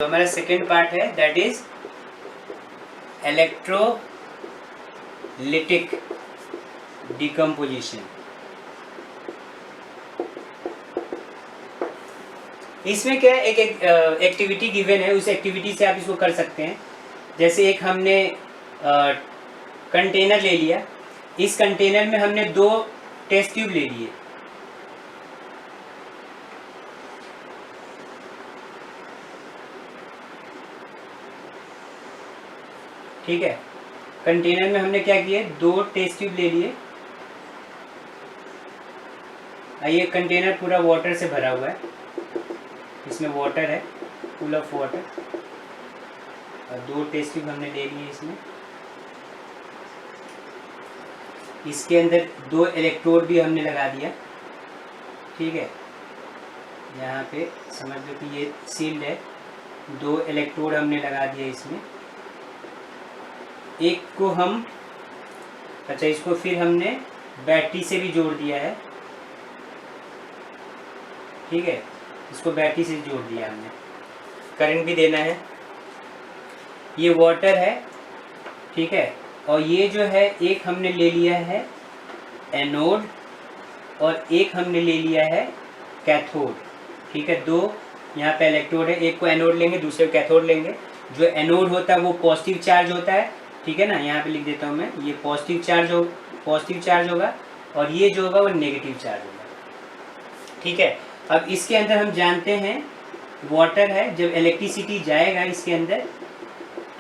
तो हमारा second part है दैट इज इलेक्ट्रोलिटिक डिकम्पोजिशन। इसमें क्या है, एक एक्टिविटी गिवन है, उस एक्टिविटी से आप इसको कर सकते हैं। जैसे एक हमने कंटेनर ले लिया, इस कंटेनर में हमने 2 टेस्ट ट्यूब ले लिए। ठीक है, कंटेनर में हमने क्या किए, 2 टेस्ट ट्यूब ले लिए। ये कंटेनर पूरा वाटर से भरा हुआ है, इसमें वाटर है, फुल ऑफ वाटर, और 2 टेस्ट ट्यूब हमने ले लिए इसमें। इसके अंदर 2 इलेक्ट्रोड भी हमने लगा दिया। ठीक है, यहाँ पे समझ लो कि ये सील्ड है, 2 इलेक्ट्रोड हमने लगा दिया इसमें। एक को हम इसको फिर हमने बैटरी से भी जोड़ दिया है। ठीक है, इसको बैटरी से जोड़ दिया हमने, करंट भी देना है। ये वाटर है, ठीक है, और ये जो है एक हमने ले लिया है एनोड और एक हमने ले लिया है कैथोड। ठीक है, 2 यहाँ पे इलेक्ट्रोड है, एक को एनोड लेंगे, दूसरे को कैथोड लेंगे। जो एनोड होता है वो पॉजिटिव चार्ज होता है, ठीक है ना, यहाँ पे लिख देता हूँ मैं, ये पॉजिटिव चार्ज होगा और ये जो होगा वो नेगेटिव चार्ज होगा। ठीक है, अब इसके अंदर हम जानते हैं वाटर है, जब इलेक्ट्रिसिटी जाएगा इसके अंदर,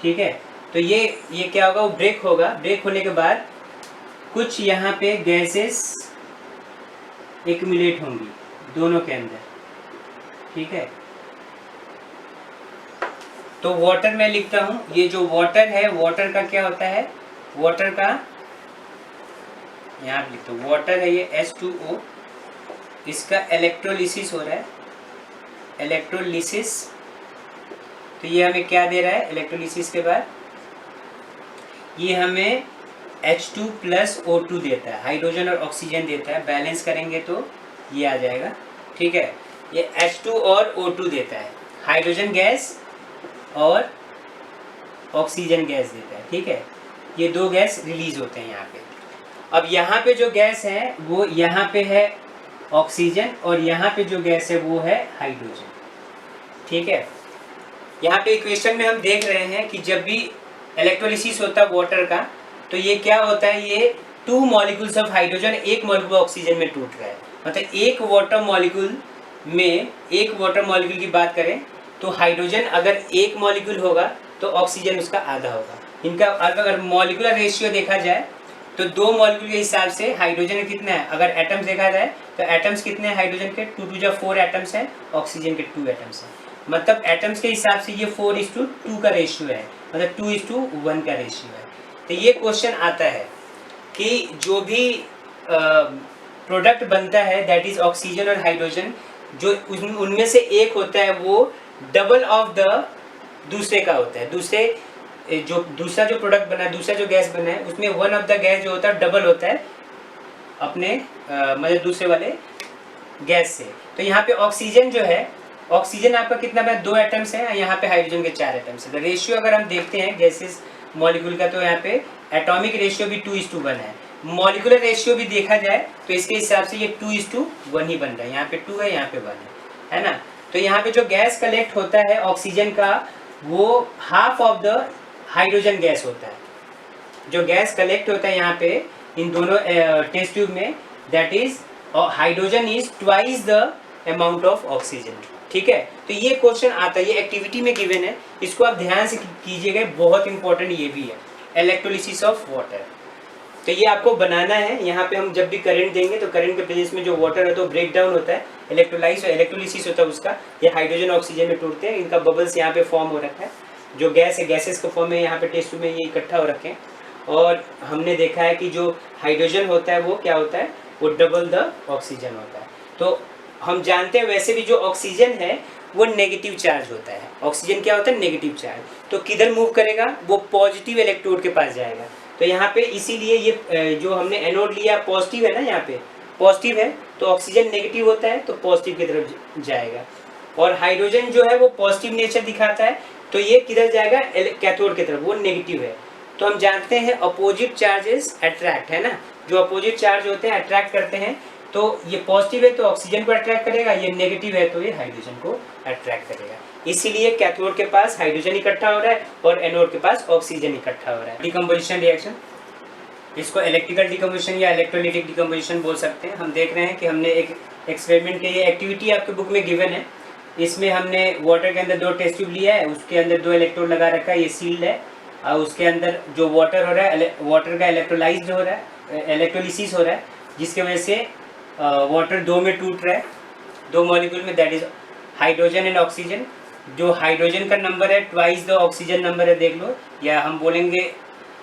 ठीक है, तो ये क्या होगा, वो ब्रेक होगा। ब्रेक होने के बाद कुछ यहाँ पे गैसेस एक्यूमुलेट होंगी दोनों के अंदर। ठीक है, तो वाटर में लिखता हूँ, ये जो वाटर है, वाटर का क्या होता है, वाटर का यहाँ पे लिखता हूँ, वाटर है ये H2O, इसका इलेक्ट्रोलिसिस हो रहा है, इलेक्ट्रोलिसिस। तो ये हमें क्या दे रहा है, इलेक्ट्रोलिसिस के बाद ये हमें H2+O2 देता है, हाइड्रोजन और ऑक्सीजन देता है। बैलेंस करेंगे तो ये आ जाएगा। ठीक है, ये H2 और O2 देता है, हाइड्रोजन गैस और ऑक्सीजन गैस देता है। ठीक है, ये 2 गैस रिलीज होते हैं यहाँ पे। अब यहाँ पे जो गैस है वो यहाँ पे है ऑक्सीजन, और यहाँ पे जो गैस है वो है हाइड्रोजन। ठीक है, यहाँ पे इक्वेशन में हम देख रहे हैं कि जब भी इलेक्ट्रोलिसिस होता है वाटर का, तो ये क्या होता है, ये 2 molecules of hydrogen 1 molecule oxygen में टूट रहा है। मतलब एक वाटर मॉलिक्यूल की बात करें तो हाइड्रोजन अगर 1 मॉलिक्यूल होगा तो ऑक्सीजन उसका आधा होगा। इनका अगर मॉलिक्यूलर रेशियो देखा जाए तो 2 मॉलिक्यूल के हिसाब से हाइड्रोजन कितना है, अगर एटम्स देखा जाए तो एटम्स कितने हैं हाइड्रोजन के, 2 to 4 एटम्स हैं, ऑक्सीजन के 2 एटम्स हैं। मतलब एटम्स के हिसाब से ये 4:2 का रेशियो है, मतलब 2:1 का रेशियो है। तो ये क्वेश्चन आता है कि जो भी प्रोडक्ट बनता है दैट इज ऑक्सीजन और हाइड्रोजन, जो उनमें से एक होता है वो डबल ऑफ द दूसरे का होता है। दूसरा जो प्रोडक्ट बना है, दूसरा जो गैस बना है, उसमें वन ऑफ द गैस जो होता है डबल होता है अपने मतलब दूसरे वाले गैस से। तो यहाँ पे ऑक्सीजन जो है, ऑक्सीजन आपका कितना बना, 2 एटम्स हैं, यहाँ पे हाइड्रोजन के 4 एटम्स हैं। तो रेशियो अगर हम देखते हैं गैसेस मॉलिक्यूल का, तो यहाँ पे एटॉमिक रेशियो भी 2:1 है। मॉलिक्यूलर रेशियो भी देखा जाए तो इसके हिसाब से ये 2:1 ही बन रहा है। यहाँ पे 2 है, यहाँ पे 1 है ना। तो यहाँ पे जो गैस कलेक्ट होता है ऑक्सीजन का, वो half of the hydrogen gas होता है। जो गैस कलेक्ट होता है यहाँ पे इन दोनों टेस्ट ट्यूब में, that is hydrogen is twice the amount of oxygen. ठीक है, तो ये क्वेश्चन आता है, ये एक्टिविटी में गिवन है, इसको आप ध्यान से कीजिएगा, बहुत इंपॉर्टेंट ये भी है, इलेक्ट्रोलिसिस ऑफ वाटर। तो ये आपको बनाना है। यहाँ पे हम जब भी करंट देंगे तो करंट के प्रेजेंस में जो वाटर है तो ब्रेक डाउन होता है, इलेक्ट्रोलिसिस होता है उसका। ये हाइड्रोजन ऑक्सीजन में टूटते हैं, इनका बबल्स यहाँ पे फॉर्म हो रखा है। जो गैस है, गैसेस के फॉर्म में यहाँ पे टेस्ट ट्यूब में ये इकट्ठा हो रखे हैं। और हमने देखा है कि जो हाइड्रोजन होता है वो क्या होता है, वो डबल द ऑक्सीजन होता है। तो हम जानते हैं वैसे भी जो ऑक्सीजन है वो नेगेटिव चार्ज होता है। ऑक्सीजन क्या होता है, नेगेटिव चार्ज। तो किधर मूव करेगा, वो पॉजिटिव इलेक्ट्रोड के पास जाएगा। तो यहाँ पे इसीलिए ये जो हमने एनोड लिया पॉजिटिव है ना, यहाँ पे पॉजिटिव है, तो ऑक्सीजन नेगेटिव होता है तो पॉजिटिव की तरफ जाएगा। और हाइड्रोजन जो है वो पॉजिटिव नेचर दिखाता है, तो ये किधर जाएगा, कैथोड की तरफ, वो नेगेटिव है। तो हम जानते हैं अपोजिट चार्जेस अट्रैक्ट, है ना, जो अपोजिट चार्ज होते हैं अट्रैक्ट करते हैं। तो ये पॉजिटिव है तो ऑक्सीजन को अट्रैक्ट करेगा, ये नेगेटिव है तो ये हाइड्रोजन को अट्रैक्ट करेगा। इसीलिए कैथोड के पास हाइड्रोजन इकट्ठा हो रहा है और एनोड के पास ऑक्सीजन इकट्ठा हो रहा है। डिकम्पोजिशन रिएक्शन, इसको इलेक्ट्रिकल डिकम्पोजिशन या इलेक्ट्रोलिटिक डिकम्पोजिशन बोल सकते हैं। हम देख रहे हैं कि हमने एक एक्सपेरिमेंट की, ये एक्टिविटी आपके बुक में गिवन है। इसमें हमने वाटर के अंदर 2 टेस्ट ट्यूब लिया है, उसके अंदर 2 इलेक्ट्रोड लगा रखा है, ये सील्ड है, और उसके अंदर जो वाटर हो रहा है, वाटर का इलेक्ट्रोलाइज हो रहा है, इलेक्ट्रोलिसिस हो रहा है, जिसकी वजह से वाटर 2 में टूट रहा है, 2 मॉलिक्यूल में, that is hydrogen and oxygen. जो हाइड्रोजन का नंबर है ट्वाइस द ऑक्सीजन नंबर है, देख लो, या हम बोलेंगे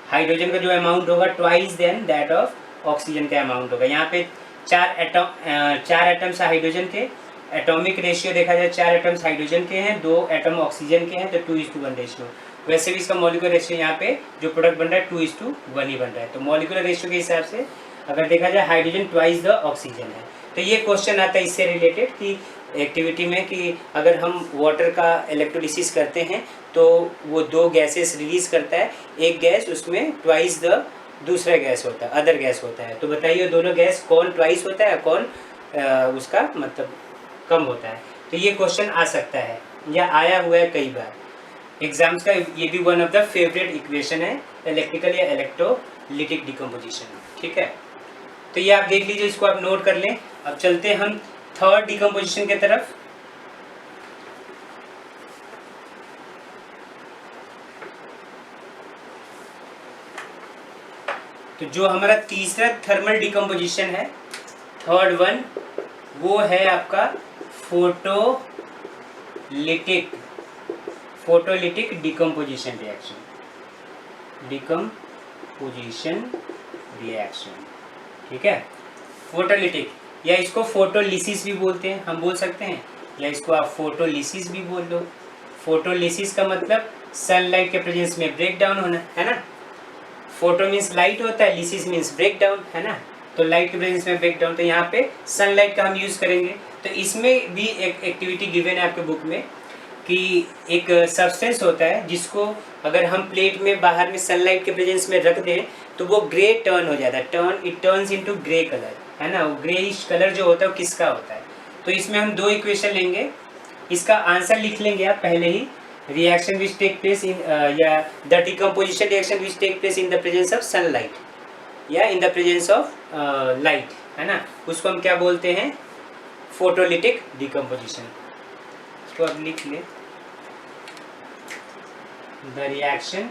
हाइड्रोजन का जो अमाउंट होगा twice than that of oxygen का अमाउंट होगा। यहाँ पे 4 एटम्स हाइड्रोजन के, एटॉमिक रेशियो देखा जाए 4 एटम्स हाइड्रोजन के हैं, 2 एटम ऑक्सीजन के हैं, तो 2:1 रेशियो। वैसे भी इसका मॉलिक्यूलर रेशियो यहाँ पे जो प्रोडक्ट बन रहा है 2:1 ही बन रहा है। तो मॉलिक्यूलर रेशियो के हिसाब से अगर देखा जाए हाइड्रोजन ट्वाइस द ऑक्सीजन है। तो ये क्वेश्चन आता है इससे रिलेटेड कि एक्टिविटी में, कि अगर हम वाटर का इलेक्ट्रोलिसिस करते हैं तो वो 2 गैसेस रिलीज करता है, एक गैस उसमें ट्वाइस द दूसरा गैस होता है, अदर गैस होता है। तो बताइए दोनों गैस कौन ट्वाइस होता है, कौन उसका मतलब कम होता है। तो ये क्वेश्चन आ सकता है या आया हुआ है कई बार एग्जाम्स का। ये भी one of the favourite equation है, इलेक्ट्रिकल या इलेक्ट्रोलिटिक डिकम्पोजिशन, ठीक है। तो ये आप देख लीजिए, इसको आप नोट कर लें। अब चलते हैं हम थर्ड डिकम्पोजिशन की तरफ। तो जो हमारा तीसरा थर्मल डिकम्पोजिशन है, थर्ड वन, वो है आपका फोटोलिटिक डिकम्पोजिशन रिएक्शन, ठीक है। फोटोलिटिक या इसको फोटोलिसिस भी बोलते हैं, हम बोल सकते हैं, या इसको आप फोटोलिसिस भी बोल दो। फोटोलिसिस का मतलब सनलाइट के प्रेजेंस में ब्रेक डाउन होना, है ना। फोटो मीन्स लाइट होता है, लिसिस मीन्स ब्रेक डाउन, है ना। तो लाइट के प्रेजेंस में ब्रेक डाउन, तो यहाँ पे सनलाइट का हम यूज़ करेंगे। तो इसमें भी एक एक्टिविटी गिवन है आपके बुक में कि एक सब्सटेंस होता है जिसको अगर हम प्लेट में बाहर में सनलाइट के प्रेजेंस में रख दें तो वो ग्रे टर्न हो जाता है, it turns into grey colour, है ना। वो ग्रेइश कलर जो होता है वो किसका होता है। तो इसमें हम 2 इक्वेशन लेंगे, इसका आंसर लिख लेंगे आप पहले ही। Reaction which take place in या the decomposition reaction which take place in the presence of sunlight या in the presence of light, है ना, उसको हम क्या बोलते हैं, फोटोलिटिक डिकम्पोजिशन। इसको अब लिख ले, द रिएक्शन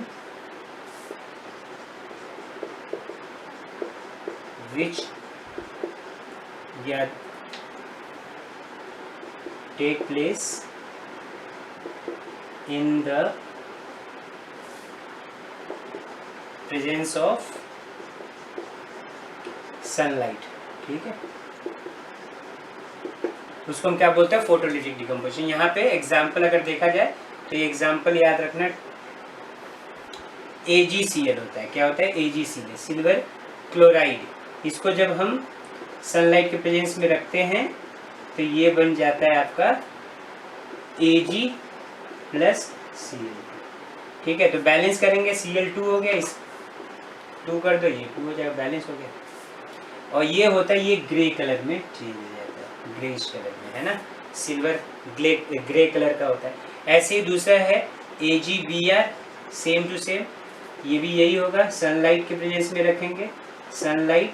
विच या take place in the presence of sunlight, ठीक है। उसको हम क्या बोलते हैं, फोटोलिटिक डिकम्पोजिशन। यहाँ पे एग्जाम्पल अगर देखा जाए तो ये एग्जाम्पल याद रखना, AgCl होता है। क्या होता है, AgCl, सिल्वर क्लोराइड। इसको जब हम सनलाइट के प्रेजेंस में रखते हैं तो ये बन जाता है आपका Ag + Cl, ठीक है। तो बैलेंस करेंगे, Cl2 हो गया, इस 2 कर दो, ये 2 हो जाएगा, बैलेंस हो गया। और ये होता है, ये ग्रे कलर में चेंज हो जाता है, ग्रेइश कलर में, है ना, सिल्वर ग्रे कलर का होता है। ऐसे ही दूसरा है AgBr, सेम टू सेम, ये भी यही होगा, सनलाइट के प्रेजेंस में रखेंगे, सनलाइट,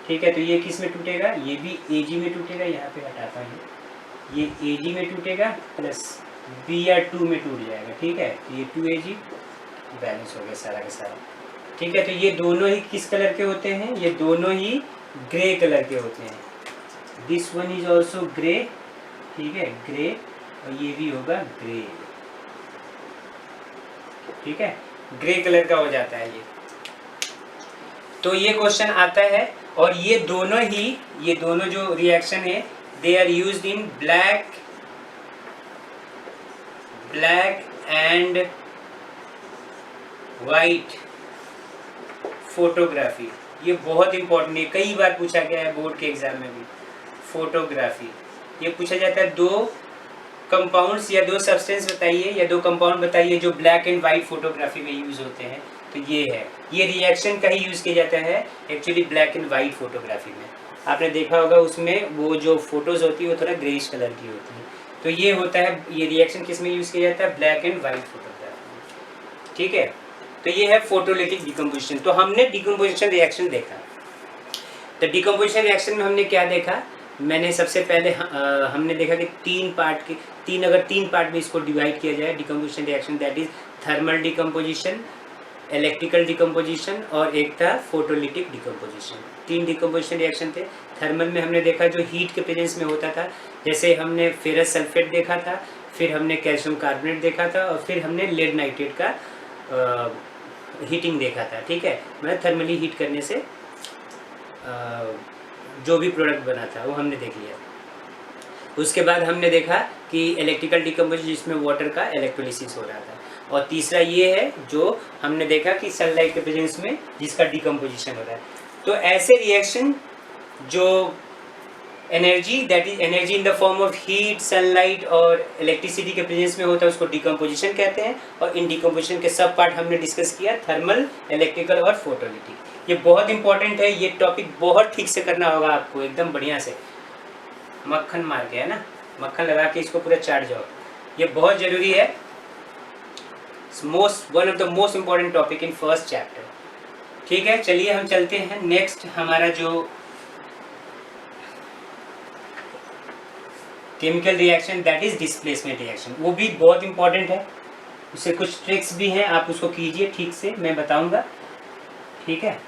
ठीक है। तो ये किस में टूटेगा, ये भी Ag में टूटेगा, यहाँ पे हटाता हूँ, ये Ag में टूटेगा प्लस Br2 में टूट जाएगा, ठीक है। तो ये 2Ag बैलेंस हो गया सारा का सारा, ठीक है। तो ये दोनों ही किस कलर के होते हैं, ये दोनों ही ग्रे कलर के होते हैं। This one is also grey, ठीक है, ग्रे, और ये भी होगा ग्रे, ठीक है, ग्रे कलर का हो जाता है ये। तो ये क्वेश्चन आता है, और ये दोनों जो रिएक्शन है, they are used in black and white photography. ये बहुत इंपॉर्टेंट है, कई बार पूछा गया है बोर्ड के एग्जाम में भी। फोटोग्राफी ये पूछा जाता है 2 कंपाउंड्स या 2 सब्सटेंस बताइए या 2 कंपाउंड बताइए जो ब्लैक एंड वाइट फोटोग्राफी में यूज़ होते हैं। तो ये है, ये रिएक्शन का ही यूज़ किया जाता है actually black and white photography में। आपने देखा होगा उसमें वो जो फोटोज़ होती है वो थोड़ा ग्रेइश कलर की होती है। तो ये होता है, ये रिएक्शन किस में यूज़ किया जाता है? ब्लैक एंड वाइट फोटोग्राफी में। ठीक है, तो ये है फोटोलिटिक डिकम्पोजिशन। तो हमने डिकम्पोजिशन रिएक्शन देखा। तो डिकम्पोजिशन रिएक्शन में हमने क्या देखा? मैंने सबसे पहले हमने देखा कि 3 पार्ट में इसको डिवाइड किया जाए decomposition reaction, that is thermal decomposition, electrical decomposition और एक था फोटोलिटिक डिकम्पोजिशन। 3 डिकम्पोजिशन रिएक्शन थे। थर्मल में हमने देखा जो हीट के प्रेजेंस में होता था, जैसे हमने फेरस सल्फेट देखा था, फिर हमने कैल्शियम कार्बोनेट देखा था और फिर हमने लेड नाइट्रेट का हीटिंग देखा था। ठीक है, मतलब थर्मली हीट करने से जो भी प्रोडक्ट बना था वो हमने देख लिया। उसके बाद हमने देखा कि इलेक्ट्रिकल डिकम्पोजिशन जिसमें वाटर का इलेक्ट्रोलिसिस हो रहा था। और तीसरा ये है जो हमने देखा कि सनलाइट के प्रेजेंस में जिसका डिकम्पोजिशन हो रहा है। तो ऐसे रिएक्शन जो energy, that is energy in the form of heat, sunlight और इलेक्ट्रिसिटी के प्रेजेंस में होता है, उसको डिकम्पोजिशन कहते हैं। और इन डिकम्पोजिशन के सब पार्ट हमने डिस्कस किया, थर्मल, इलेक्ट्रिकल और फोटोलिटिक। ये बहुत इंपॉर्टेंट है, ये टॉपिक बहुत ठीक से करना होगा आपको, एकदम बढ़िया से मक्खन मार के, है ना, मक्खन लगा के इसको पूरा चाट जाओ। ये बहुत ज़रूरी है, one of the most important topic in first chapter. ठीक है, चलिए हम चलते हैं नेक्स्ट। हमारा जो chemical reaction that is displacement reaction, वो भी बहुत इंपॉर्टेंट है। उससे कुछ ट्रिक्स भी हैं, आप उसको कीजिए ठीक से, मैं बताऊंगा। ठीक है।